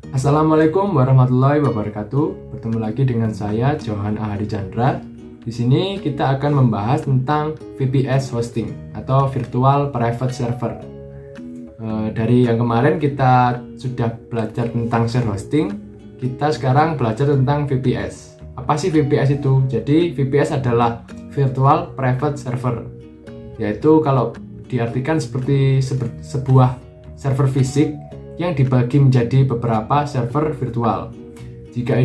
Assalamualaikum warahmatullahi wabarakatuh. Bertemu lagi dengan saya Johan Ahadi Chandra. Di sini kita akan membahas tentang VPS hosting atau Virtual Private Server. Dari yang kemarin kita sudah belajar tentang share hosting, kita sekarang belajar tentang VPS. Apa sih VPS itu? Jadi VPS adalah Virtual Private Server, yaitu kalau diartikan seperti sebuah server fisik yang dibagi menjadi beberapa server virtual. Jika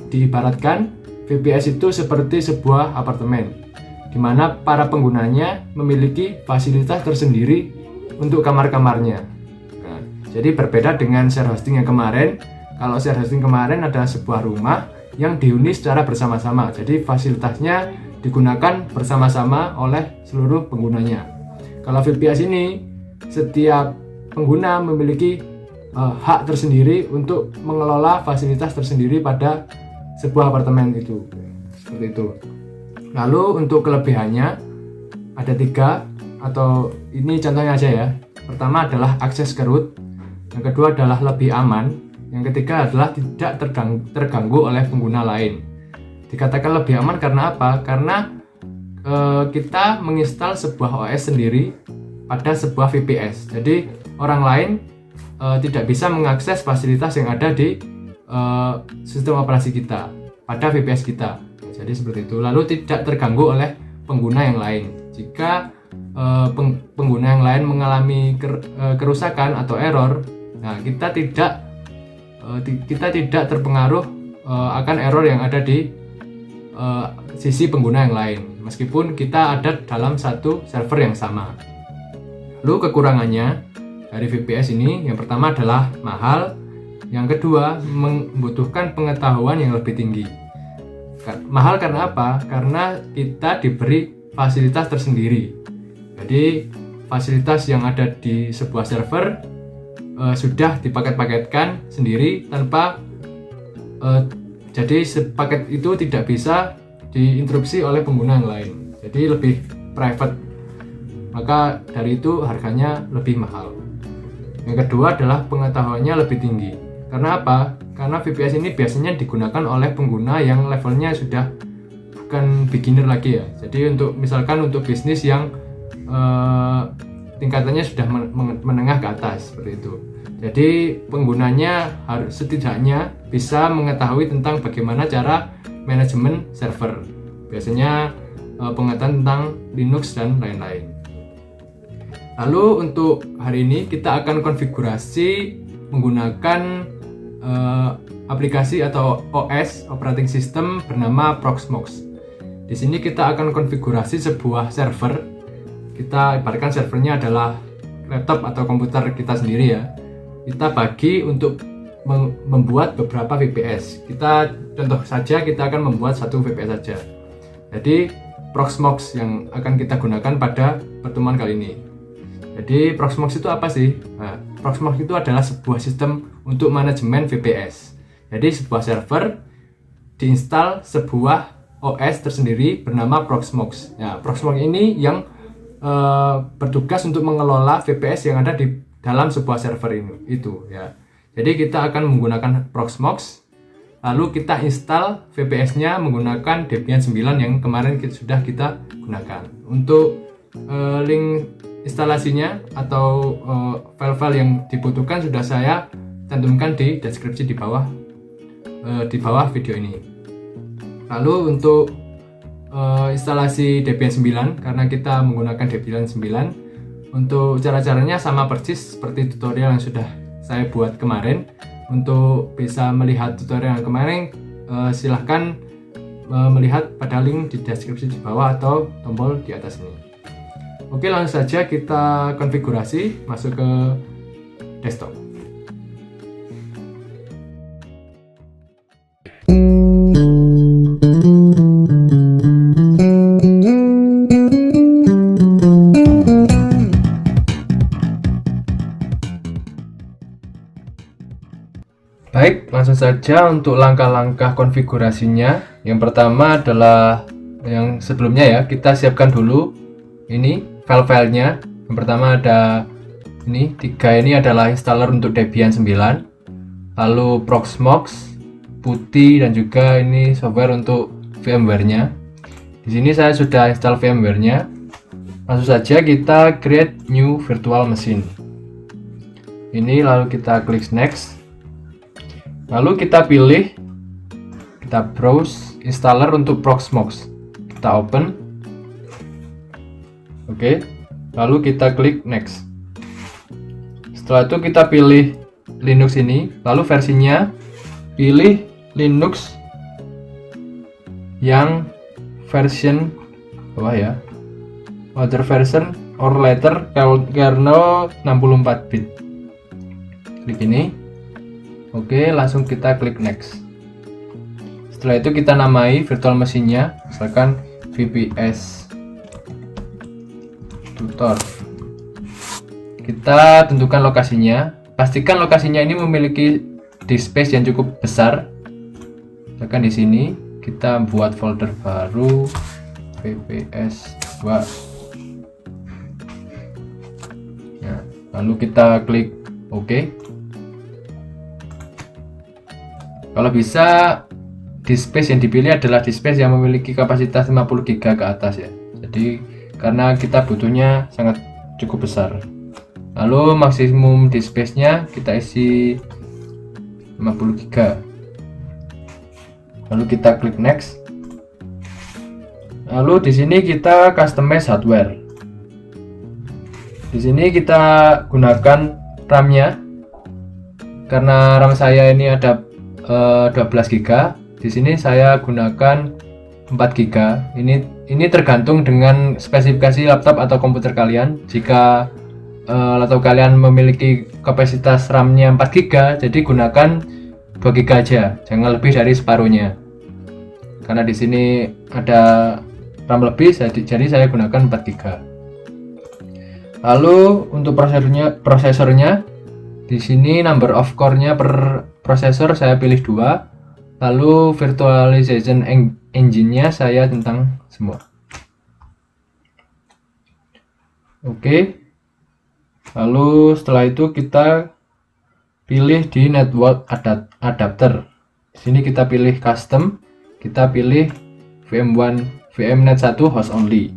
diibaratkan, VPS itu seperti sebuah apartemen, di mana para penggunanya memiliki fasilitas tersendiri untuk kamar-kamarnya. Nah, jadi berbeda dengan share hosting yang kemarin. Kalau share hosting kemarin adalah sebuah rumah yang dihuni secara bersama-sama, jadi fasilitasnya digunakan bersama-sama oleh seluruh penggunanya. Kalau VPS ini, setiap pengguna memiliki hak tersendiri untuk mengelola fasilitas tersendiri pada sebuah apartemen itu, seperti itu. Lalu untuk kelebihannya ada 3, atau ini contohnya aja ya. Pertama adalah akses ke root, yang kedua adalah lebih aman, yang ketiga adalah tidak terganggu oleh pengguna lain. Dikatakan lebih aman karena apa? Karena kita menginstal sebuah OS sendiri pada sebuah VPS, jadi orang lain tidak bisa mengakses fasilitas yang ada di sistem operasi kita pada VPS kita. Jadi seperti itu. Lalu tidak terganggu oleh pengguna yang lain. Jika pengguna yang lain mengalami kerusakan atau error, nah kita tidak terpengaruh akan error yang ada di sisi pengguna yang lain, meskipun kita ada dalam satu server yang sama. Lalu kekurangannya dari VPS ini, yang pertama adalah mahal, yang kedua membutuhkan pengetahuan yang lebih tinggi. Mahal karena apa? Karena kita diberi fasilitas tersendiri. Jadi fasilitas yang ada di sebuah server sudah dipaket-paketkan sendiri tanpa jadi paket itu tidak bisa diinterupsi oleh pengguna yang lain. Jadi lebih private. Maka dari itu harganya lebih mahal. Yang kedua adalah pengetahuannya lebih tinggi. Karena apa? Karena VPS ini biasanya digunakan oleh pengguna yang levelnya sudah bukan beginner lagi ya. Jadi misalkan untuk bisnis yang tingkatannya sudah menengah ke atas seperti itu. Jadi penggunanya harus setidaknya bisa mengetahui tentang bagaimana cara manajemen server. Biasanya pengetahuan tentang Linux dan lain-lain. Lalu untuk hari ini kita akan konfigurasi menggunakan aplikasi atau OS operating system bernama Proxmox. Di sini kita akan konfigurasi sebuah server. Kita ibaratkan servernya adalah laptop atau komputer kita sendiri ya. Kita bagi untuk membuat beberapa VPS. Contoh saja kita akan membuat satu VPS saja. Jadi Proxmox yang akan kita gunakan pada pertemuan kali ini. Jadi Proxmox itu apa sih? Nah, Proxmox itu adalah sebuah sistem untuk manajemen VPS. Jadi sebuah server diinstal sebuah OS tersendiri bernama Proxmox. Nah, Proxmox ini yang bertugas untuk mengelola VPS yang ada di dalam sebuah server itu ya. Jadi kita akan menggunakan Proxmox, lalu kita install VPS-nya menggunakan Debian 9 yang kemarin sudah kita gunakan. Untuk link instalasinya atau file-file yang dibutuhkan sudah saya cantumkan di deskripsi di bawah video ini. Lalu untuk instalasi Debian 9, karena kita menggunakan Debian 9, untuk cara-caranya sama persis seperti tutorial yang sudah saya buat kemarin. Untuk bisa melihat tutorial yang kemarin, silahkan melihat pada link di deskripsi di bawah atau tombol di atas ini. Oke, langsung saja kita konfigurasi, masuk ke desktop. Baik, langsung saja untuk langkah-langkah konfigurasinya. Yang pertama adalah yang sebelumnya ya, kita siapkan dulu ini file-filenya. Yang pertama ada ini 3, ini adalah installer untuk Debian 9. lalu Proxmox, PuTTY, dan juga ini software untuk VMware-nya. Di sini saya sudah install VMware-nya. Langsung saja kita create new virtual machine. Ini lalu kita klik next. Lalu kita pilih, kita browse installer untuk Proxmox. Kita open. Oke. Lalu kita klik next. Setelah itu kita pilih Linux ini, lalu versinya pilih Linux yang version bawah ya, other version or later kernel 64 bit. Klik ini. Oke, langsung kita klik next. Setelah itu kita namai virtual machine-nya, misalkan VPS tutor. Kita tentukan lokasinya, pastikan lokasinya ini memiliki disk space yang cukup besar. Misalkan di sini kita buat folder baru VPS 2. Nah, lalu kita klik OK. Kalau bisa, disk space yang dipilih adalah disk space yang memiliki kapasitas 50 GB ke atas ya. Jadi karena kita butuhnya sangat cukup besar. Lalu maksimum disk space-nya kita isi 50 GB. Lalu kita klik next. Lalu di sini kita customize hardware. Di sini kita gunakan RAM-nya. Karena RAM saya ini ada 12 GB. Di sini saya gunakan 4 GB. Ini tergantung dengan spesifikasi laptop atau komputer kalian. Jika laptop kalian memiliki kapasitas RAM-nya 4 GB, jadi gunakan 2 GB aja, jangan lebih dari separuhnya. Karena di sini ada RAM lebih, jadi saya gunakan 4 GB. Lalu untuk prosesornya di sini number of core-nya per prosesor saya pilih 2. Lalu virtualization engine-nya saya tentang semua. Oke. Lalu setelah itu kita pilih di network adapter. Di sini kita pilih custom, kita pilih VMnet 1 host only.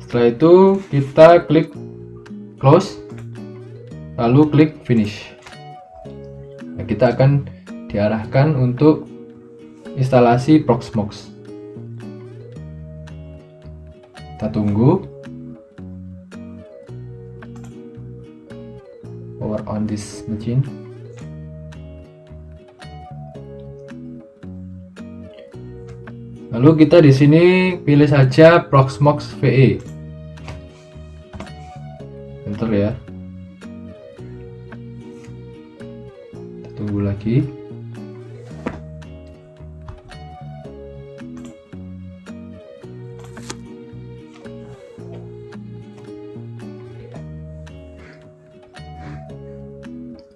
Setelah itu kita klik close, lalu klik finish. Nah, kita akan diarahkan untuk instalasi Proxmox. Kita tunggu. Power on this machine. Lalu kita di sini pilih saja Proxmox VE. Enter ya. Kita tunggu lagi.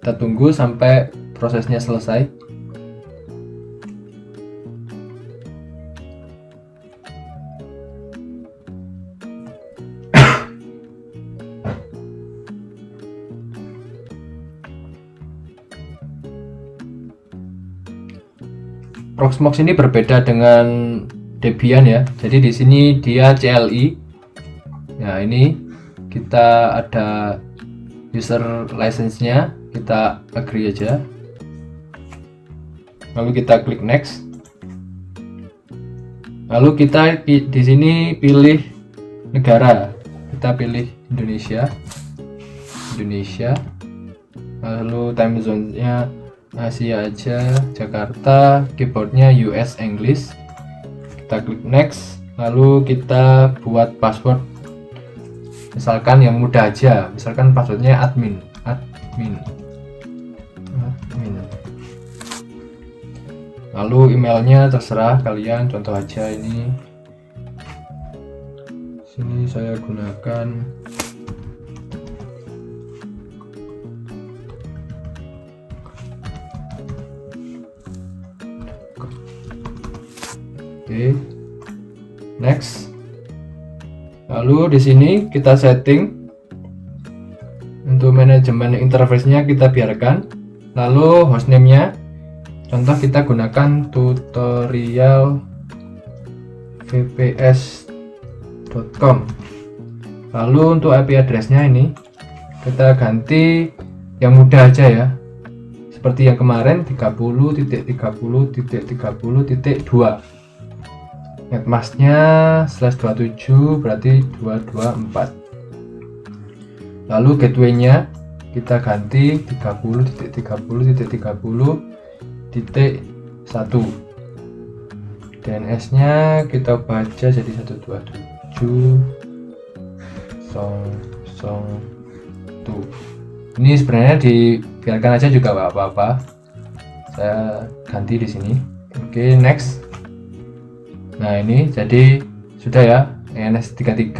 Kita tunggu sampai prosesnya selesai. Proxmox ini berbeda dengan Debian ya. Jadi di sini dia CLI. Nah, ini kita ada user license-nya, kita agree aja. Lalu kita klik next. Lalu kita di sini pilih negara. Kita pilih Indonesia. Lalu time zone-nya Asia aja, Jakarta, keyboardnya US English. Kita klik next, lalu kita buat password misalkan yang mudah aja, misalkan passwordnya admin. Lalu emailnya terserah kalian, contoh aja ini. Sini saya gunakan next. Lalu di sini kita setting untuk manajemen interface-nya, kita biarkan Lalu hostname-nya, contoh kita gunakan tutorial vps.com. Lalu untuk IP address-nya ini kita ganti yang mudah aja ya, seperti yang kemarin 30.30.30.2. netmasknya /27 berarti 224. Lalu gateway-nya kita ganti 30.30.30.1. DNS-nya kita baca jadi 127.0.0.2. Ini sebenarnya dibiarkan aja juga nggak apa-apa. Saya ganti di sini. Oke, next. Nah, ini jadi sudah ya, ENS33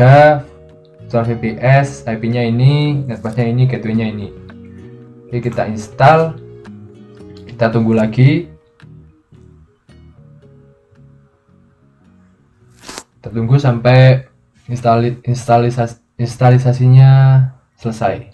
install VPS, IP-nya ini, netmasknya ini, gateway-nya ini. Oke, kita install. Kita tunggu lagi. Kita tunggu sampai instalisasinya selesai.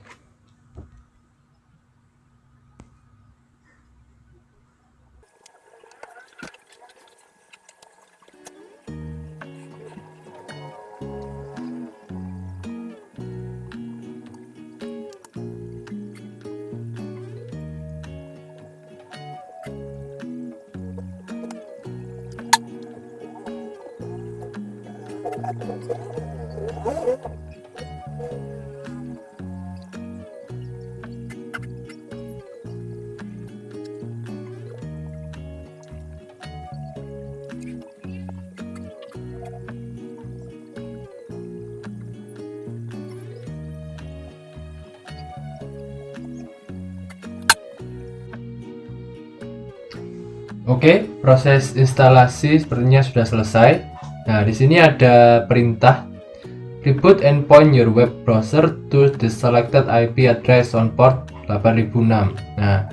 Oke, proses instalasi sepertinya sudah selesai. Nah, di sini ada perintah reboot and point your web browser to the selected IP address on port 8006. Nah,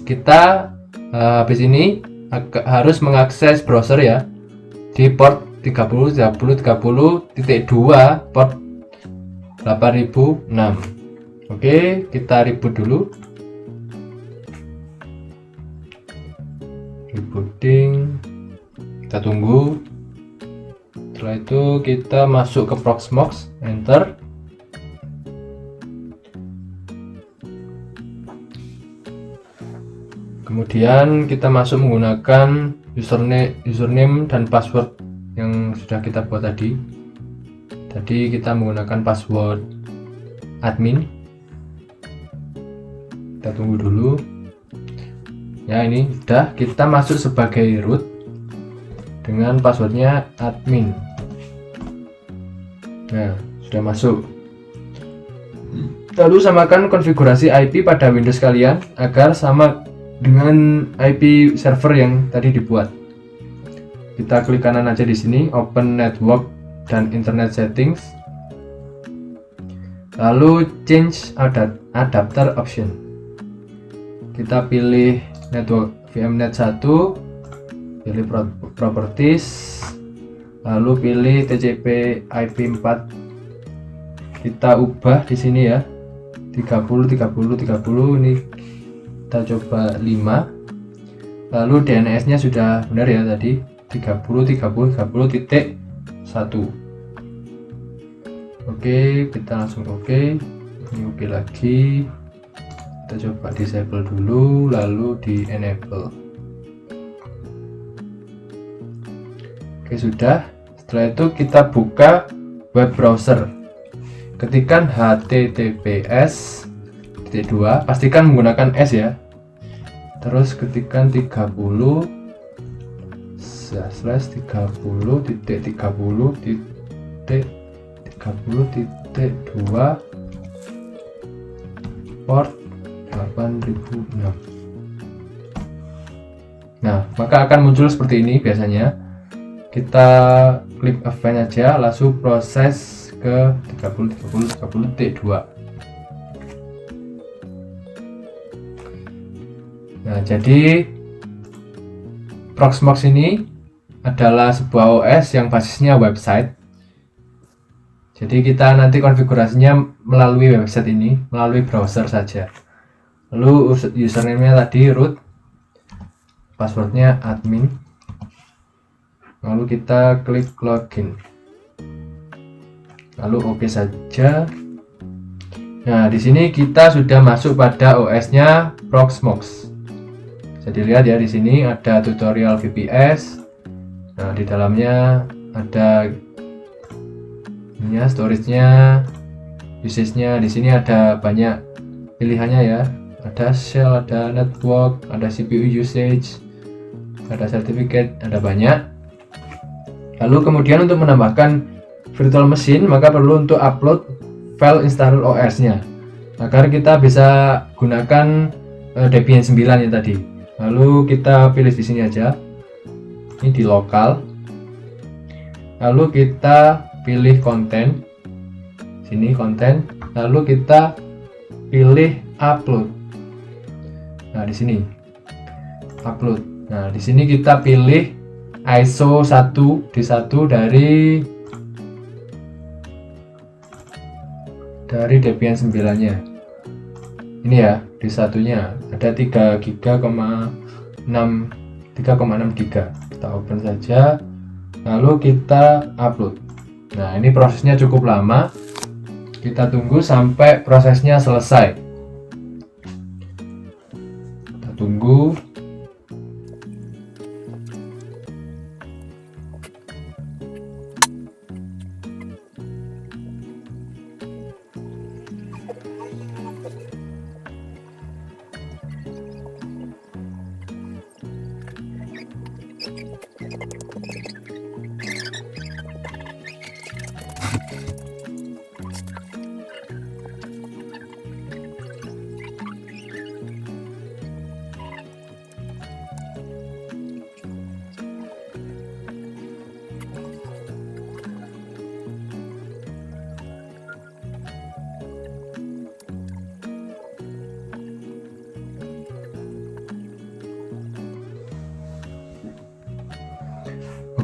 kita habis ini harus mengakses browser ya di port 30.30.30.2 port 8006. Oke, kita reboot dulu. Rebooting, kita tunggu. Setelah itu kita masuk ke Proxmox, enter. Kemudian kita masuk menggunakan username dan password yang sudah kita buat tadi. Tadi kita menggunakan password admin. Kita tunggu dulu. Ya, ini sudah, kita masuk sebagai root dengan passwordnya admin. Nah, sudah masuk. Lalu samakan konfigurasi IP pada Windows kalian agar sama dengan IP server yang tadi dibuat. Kita klik kanan aja di sini, open network dan internet settings. Lalu change adapter option. Kita pilih network VMnet 1, pilih properties, lalu pilih TCP IP4. Kita ubah di sini ya, 30.30.30, ini kita coba 5. Lalu DNS-nya sudah benar ya tadi, 30.30.30.1. Oke, kita langsung oke. Ini oke lagi. Kita coba disable dulu, lalu di enable. Oke, sudah. Setelah itu kita buka web browser. Ketikkan https://, pastikan menggunakan S ya. Terus ketikkan 30/30.30.30.2 port 8006. Nah, maka akan muncul seperti ini biasanya. Kita klik event aja, langsung proses ke 30.30.30.2. Nah, jadi Proxmox ini adalah sebuah OS yang basisnya website. Jadi kita nanti konfigurasinya melalui website ini, melalui browser saja. Lalu username-nya tadi root, passwordnya admin. Lalu kita klik login. Lalu oke saja. Nah, di sini kita sudah masuk pada OS-nya Proxmox. Bisa dilihat ya, di sini ada tutorial VPS. Nah, di dalamnya ada ini ya, storage-nya, usage-nya. Di sini ada banyak pilihannya ya. Ada shell, ada network, ada CPU usage, ada certificate, ada banyak. Lalu kemudian untuk menambahkan virtual machine, maka perlu untuk upload file installer OS-nya agar kita bisa gunakan Debian 9 ya tadi. Lalu kita pilih di sini aja. Ini di lokal. Lalu kita pilih konten. Sini konten. Lalu kita pilih upload. Nah, di sini upload. Nah, di sini kita pilih ISO 1D1 dari Debian 9-nya. Ini ya, D1-nya ada 3,6 GB. Kita open saja. Lalu kita upload. Nah, ini prosesnya cukup lama. Kita tunggu sampai prosesnya selesai. Kita tunggu.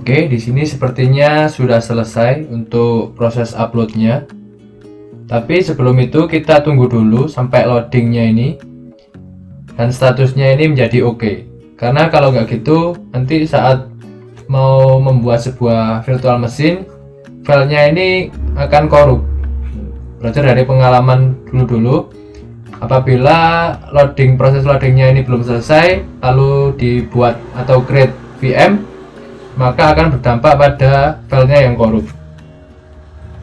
Oke, di sini sepertinya sudah selesai untuk proses uploadnya. Tapi sebelum itu kita tunggu dulu sampai loadingnya ini dan statusnya ini menjadi oke. Karena kalau nggak gitu, nanti saat mau membuat sebuah virtual machine, filenya ini akan korup. Belajar dari pengalaman dulu. Apabila proses loadingnya ini belum selesai, lalu dibuat atau create VM, maka akan berdampak pada filenya yang korup.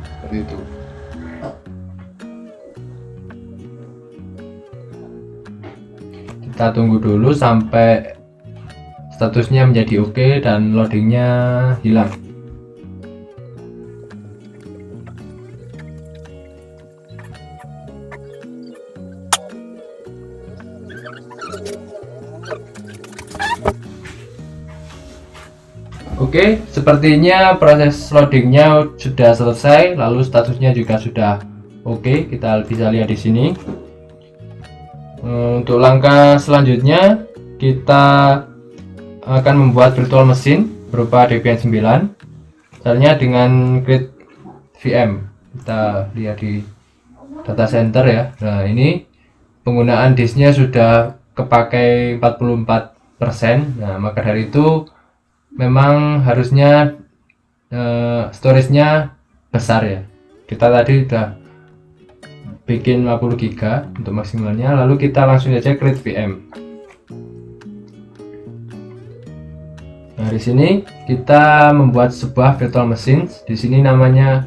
Seperti itu. Kita tunggu dulu sampai statusnya menjadi oke dan loadingnya hilang. Oke, sepertinya proses loadingnya sudah selesai, lalu statusnya juga sudah oke. Kita bisa lihat di sini. Untuk langkah selanjutnya, kita akan membuat virtual machine berupa Debian 9. Caranya dengan create VM. Kita lihat di data center ya. Nah, ini penggunaan disknya sudah kepakai 44%. Nah, maka dari itu memang harusnya storage-nya besar ya. Kita tadi udah bikin 50 GB untuk maksimalnya, lalu kita langsung aja create VM. Nah, di sini kita membuat sebuah virtual machine. Di sini namanya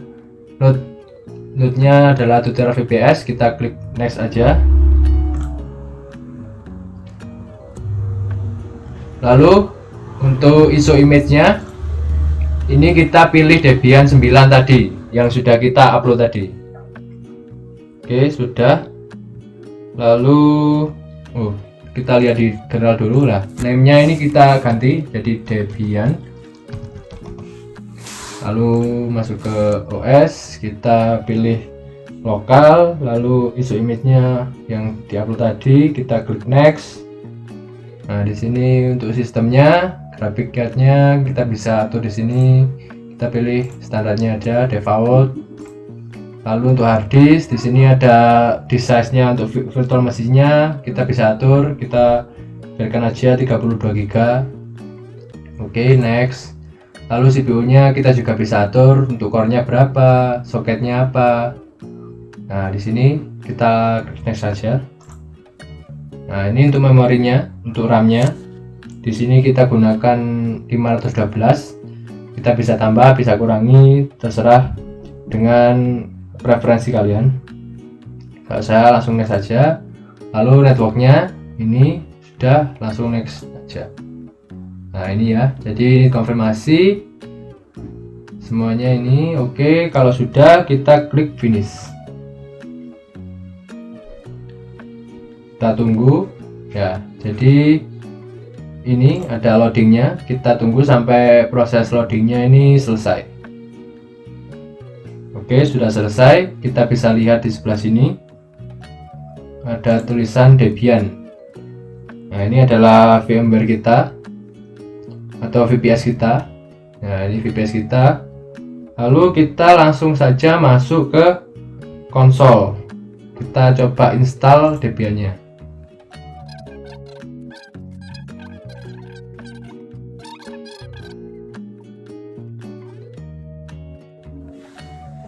node-nya adalah tutorial VPS. Kita klik next aja. Lalu untuk ISO image-nya ini kita pilih Debian 9 tadi yang sudah kita upload tadi. Oke, sudah. Lalu kita lihat di general dulu lah. Name-nya ini kita ganti jadi Debian. Lalu masuk ke OS, kita pilih lokal, lalu ISO image-nya yang diupload tadi, kita klik next. Nah, di sini untuk sistemnya, graphic card-nya kita bisa atur di sini. Kita pilih standarnya aja, default. Lalu untuk hard disk, di sini ada disk size-nya untuk virtual mesinnya, kita bisa atur, kita biarkan aja 32 GB. Oke, next. Lalu CPU-nya kita juga bisa atur untuk core-nya berapa, soketnya apa. Nah, di sini kita next saja. Nah, ini untuk memorinya, untuk RAM-nya. Di sini kita gunakan 512. Kita bisa tambah, bisa kurangi, terserah dengan preferensi kalian. Kalau saya langsung next saja. Lalu networknya ini sudah, langsung next saja. Nah, ini ya, jadi ini konfirmasi semuanya ini oke. Kalau sudah, kita klik finish. Kita tunggu ya. Jadi ini ada loadingnya, kita tunggu sampai proses loadingnya ini selesai. Oke, sudah selesai. Kita bisa lihat di sebelah sini ada tulisan Debian. Nah, ini adalah VMware kita atau VPS kita. Nah, ini VPS kita. Lalu kita langsung saja masuk ke konsol. Kita coba install Debian-nya.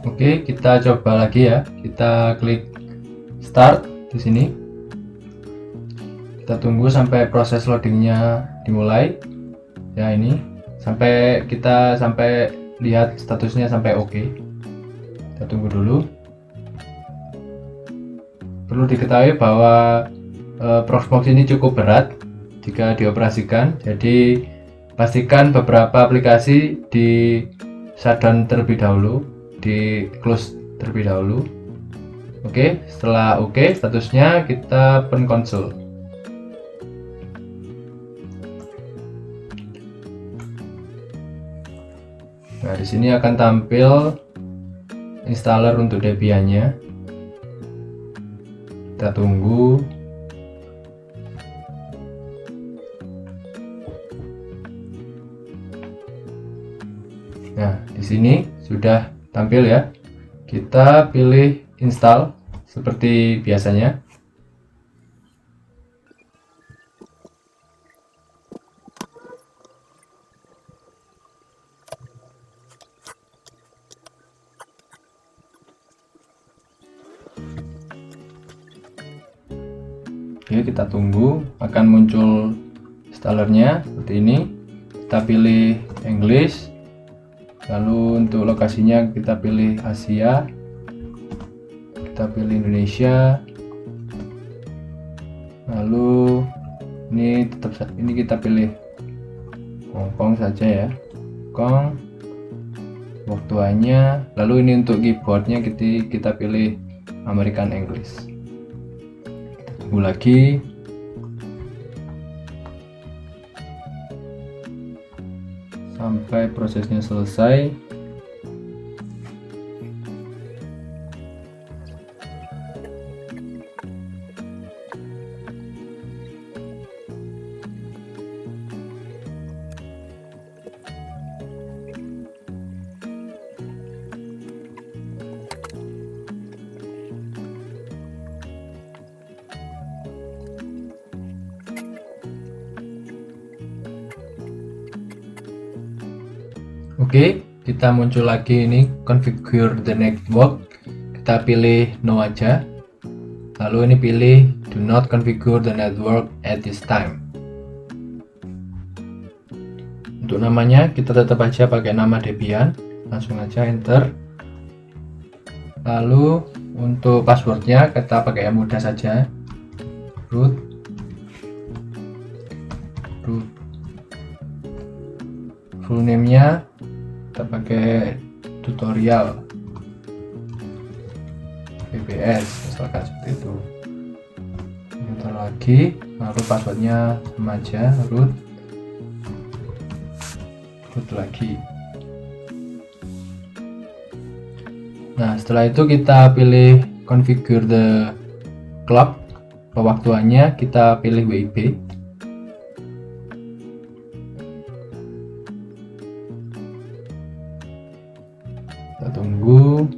Oke, kita coba lagi ya. Kita klik start di sini. Kita tunggu sampai proses loadingnya dimulai. Ya, ini sampai kita lihat statusnya sampai oke. Kita tunggu dulu. Perlu diketahui bahwa Proxmox ini cukup berat jika dioperasikan. Jadi pastikan beberapa aplikasi di shutdown terlebih dahulu, di close terlebih dahulu. Oke, setelah oke statusnya, kita open console. Nah, di sini akan tampil installer untuk Debian-nya. Kita tunggu. Nah, di sini sudah tampil ya. Kita pilih install seperti biasanya. Oke, kita tunggu, akan muncul installernya seperti ini. Kita pilih English, lalu untuk lokasinya kita pilih Asia, kita pilih Indonesia, lalu ini kita pilih Hongkong saja ya, Hongkong. Waktunya, lalu ini untuk keyboardnya kita pilih American English. Tunggu lagi. Sampai prosesnya selesai. Oke, kita muncul lagi ini configure the network. Kita pilih no aja. Lalu ini pilih do not configure the network at this time. Untuk namanya kita tetap aja pakai nama Debian. Langsung aja enter. Lalu untuk passwordnya kita pakai yang mudah saja. Root. Full name-nya kita pakai tutorial VPS misalkan seperti itu. Enter lagi, lalu passwordnya sama aja, root lagi. Nah, setelah itu kita pilih configure the clock, pewaktuannya kita pilih WIB. Kita tunggu.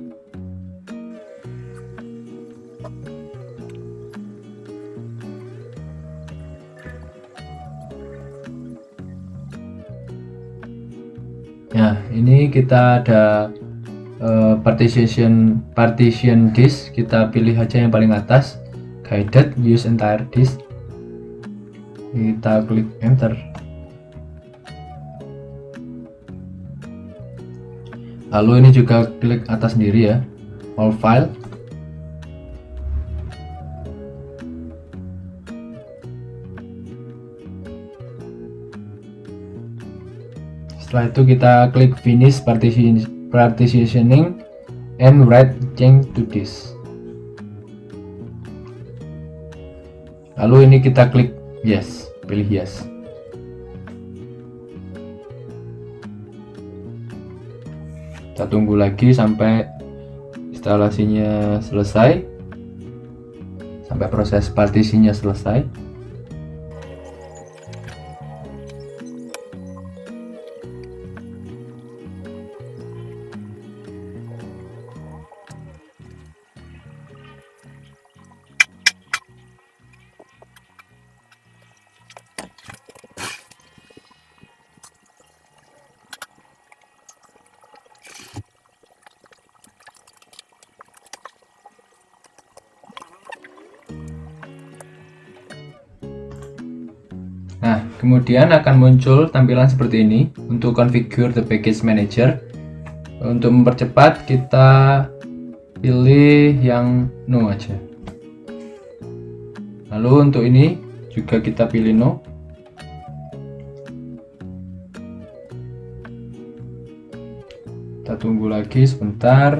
Nah, ini kita ada partition disk. Kita pilih aja yang paling atas, guided use entire disk. Kita klik enter. Lalu ini juga klik atas sendiri ya, all file. Setelah itu kita klik finish partitioning and write change to this. Lalu ini kita klik yes, pilih yes. Kita tunggu lagi sampai instalasinya selesai, sampai proses partisinya selesai. Nah, kemudian akan muncul tampilan seperti ini untuk configure the package manager. Untuk mempercepat, kita pilih yang no aja. Lalu untuk ini juga kita pilih no. Kita tunggu lagi sebentar.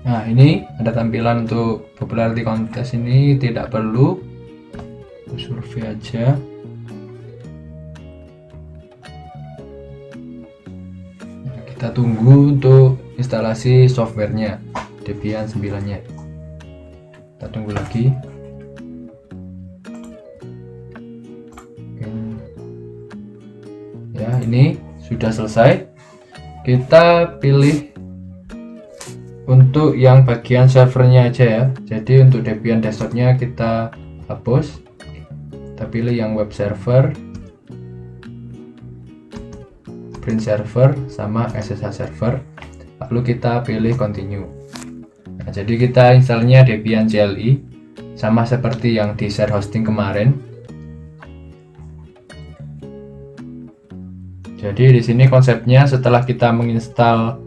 Nah, ini ada tampilan untuk popularity contest. Ini tidak perlu, survei aja. Nah, kita tunggu untuk instalasi softwarenya, Debian 9-nya. Kita tunggu lagi. Ya, ini sudah selesai. Kita pilih untuk yang bagian servernya aja ya. Jadi untuk Debian desktopnya kita hapus. Kita pilih yang web server, print server, sama SSH server. Lalu kita pilih continue. Nah, jadi kita installnya Debian CLI sama seperti yang di share hosting kemarin. Jadi di sini konsepnya setelah kita menginstal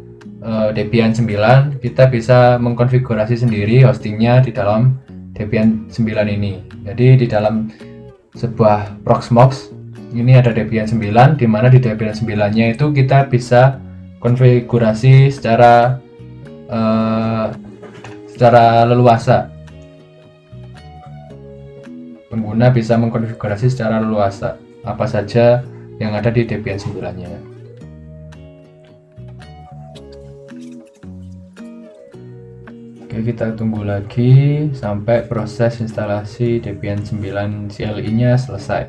Debian 9, kita bisa mengkonfigurasi sendiri hostingnya di dalam Debian 9 ini. Jadi di dalam sebuah Proxmox ini ada Debian 9, di mana di Debian 9-nya itu kita bisa konfigurasi secara leluasa. Pengguna bisa mengkonfigurasi secara leluasa apa saja yang ada di Debian 9-nya. Oke, kita tunggu lagi sampai proses instalasi Debian 9 CLI-nya selesai.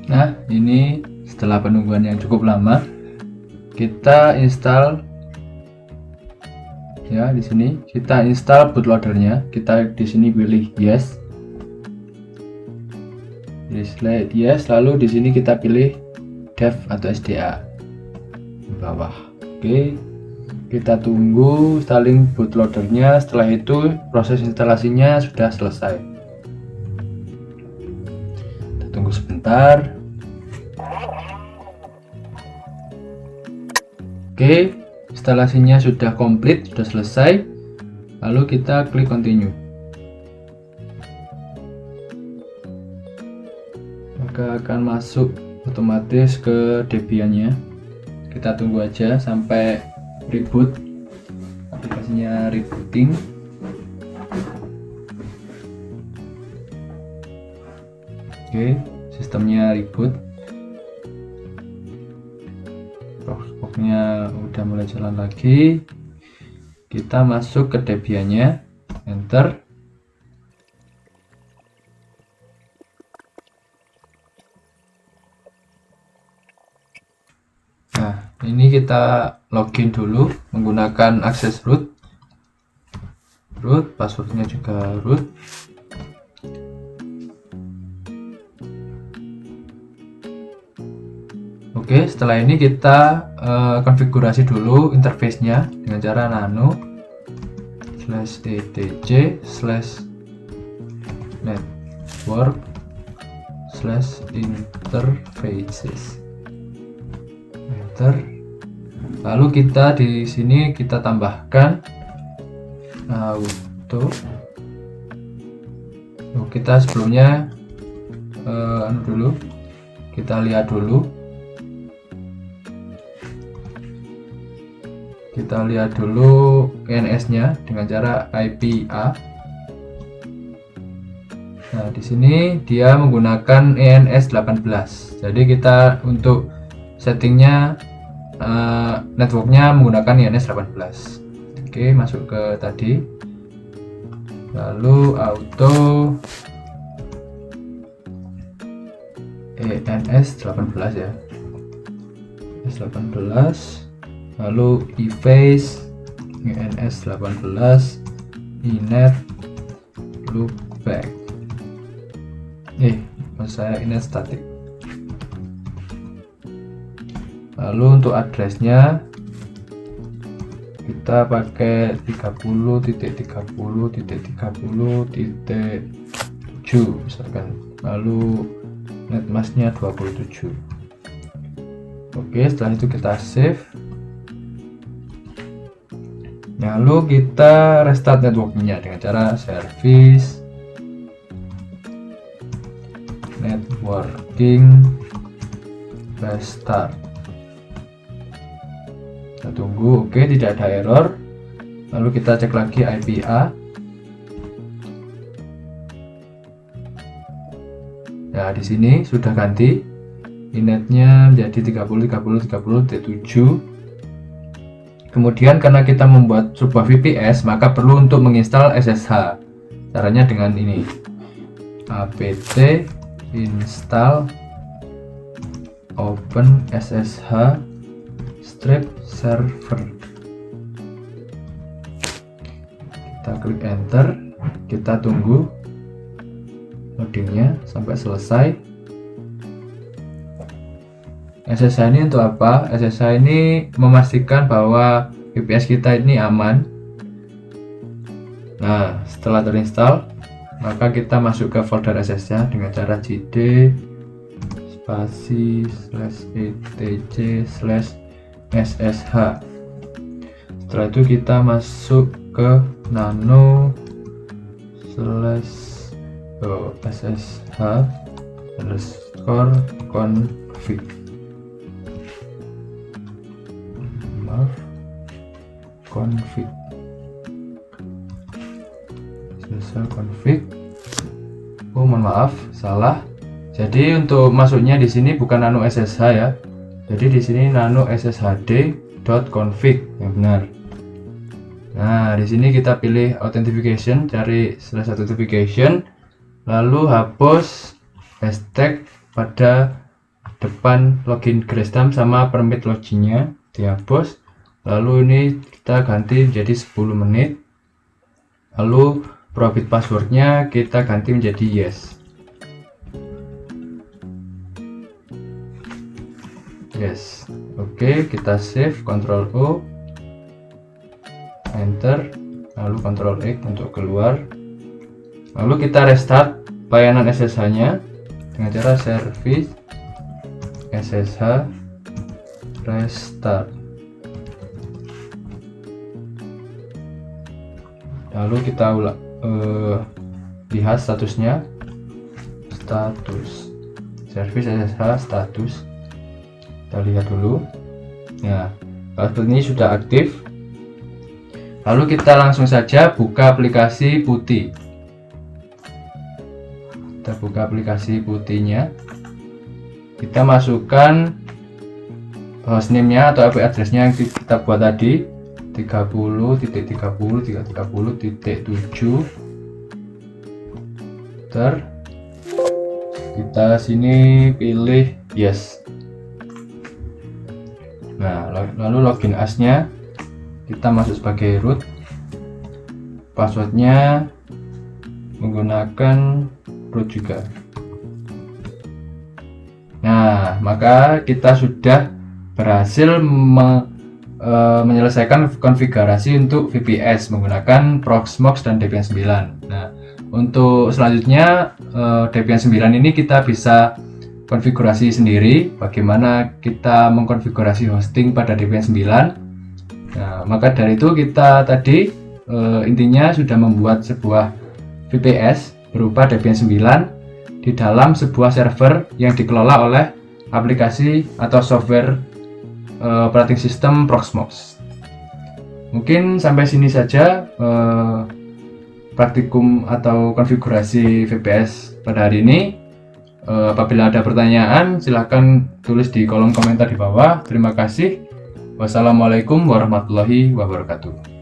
Nah, ini setelah penungguan yang cukup lama, kita install ya. Di sini kita install bootloadernya. Kita di sini pilih yes. Slide yes, lalu di sini kita pilih dev atau SDA di bawah. Oke, kita tunggu installing bootloadernya. Setelah itu proses instalasinya sudah selesai. Kita tunggu sebentar. Oke, instalasinya sudah komplit, sudah selesai. Lalu kita klik continue. Maka akan masuk otomatis ke Debian-nya. Kita tunggu aja sampai reboot, aplikasinya rebooting. Oke, sistemnya reboot. Proxmox-nya udah mulai jalan lagi. Kita masuk ke Debian-nya, enter. Ini kita login dulu menggunakan akses root, passwordnya juga root. Oke, setelah ini kita konfigurasi dulu interface-nya dengan cara nano /etc/network/interfaces. Enter. Lalu kita di sini kita tambahkan auto. Kita sebelumnya kita lihat dulu. Kita lihat dulu ENS-nya dengan cara IPA. Nah, di sini dia menggunakan ENS 18. Jadi kita untuk settingnya networknya menggunakan ENS 18. Oke, masuk ke tadi. Lalu auto ENS 18 ya. ENS 18. Lalu eface ENS 18 inet loopback. Maksud saya inet static. Lalu untuk addressnya kita pakai 30.30.30.7 misalkan. Lalu netmasknya 27. Oke, setelah itu kita save. Lalu kita restart networknya dengan cara service networking restart. Kita tunggu. Oke, tidak ada error. Lalu kita cek lagi IPA. Nah, di sini sudah ganti inetnya menjadi 30.30.30.7. Kemudian karena kita membuat sebuah VPS, maka perlu untuk menginstal SSH. Caranya dengan ini. apt install open SSH strip server. Kita klik enter, kita tunggu loadingnya sampai selesai. SSH ini untuk apa? SSH ini memastikan bahwa VPS kita ini aman. Nah, setelah terinstall, maka kita masuk ke folder SSH dengan cara cd /etc/ssh. Setelah itu kita masuk ke nano /ssh_config. config. Mohon maaf, salah. Jadi untuk masuknya di sini bukan nano SSH ya. Jadi di sini nano sshd.config yang benar. Nah, di sini kita pilih authentication, cari /authentication, lalu hapus hashtag pada depan login Gracetime sama permit loginnya dihapus. Lalu ini kita ganti menjadi 10 menit. Lalu probit passwordnya kita ganti menjadi yes. Oke, kita save, Ctrl O, enter, lalu Ctrl X untuk keluar. Lalu kita restart layanan SSH nya dengan cara service SSH restart. Lalu kita lihat statusnya, status service SSH status. Kita lihat dulu. Nah, seperti ini sudah aktif. Lalu kita langsung saja buka aplikasi putih. Kita buka aplikasi putihnya. Kita masukkan hostname-nya atau IP address-nya yang kita buat tadi, 30.30.30.7. Kita sini pilih yes. Nah, lalu login as-nya kita masuk sebagai root, passwordnya menggunakan root juga. Nah, maka kita sudah berhasil menyelesaikan konfigurasi untuk VPS menggunakan Proxmox dan Debian 9. Nah, untuk selanjutnya Debian 9 ini kita bisa konfigurasi sendiri bagaimana kita mengkonfigurasi hosting pada Debian 9. Nah, maka dari itu kita tadi intinya sudah membuat sebuah VPS berupa Debian 9 di dalam sebuah server yang dikelola oleh aplikasi atau software operating system Proxmox. Mungkin sampai sini saja praktikum atau konfigurasi VPS pada hari ini. Apabila ada pertanyaan, silahkan tulis di kolom komentar di bawah. Terima kasih. Wassalamualaikum warahmatullahi wabarakatuh.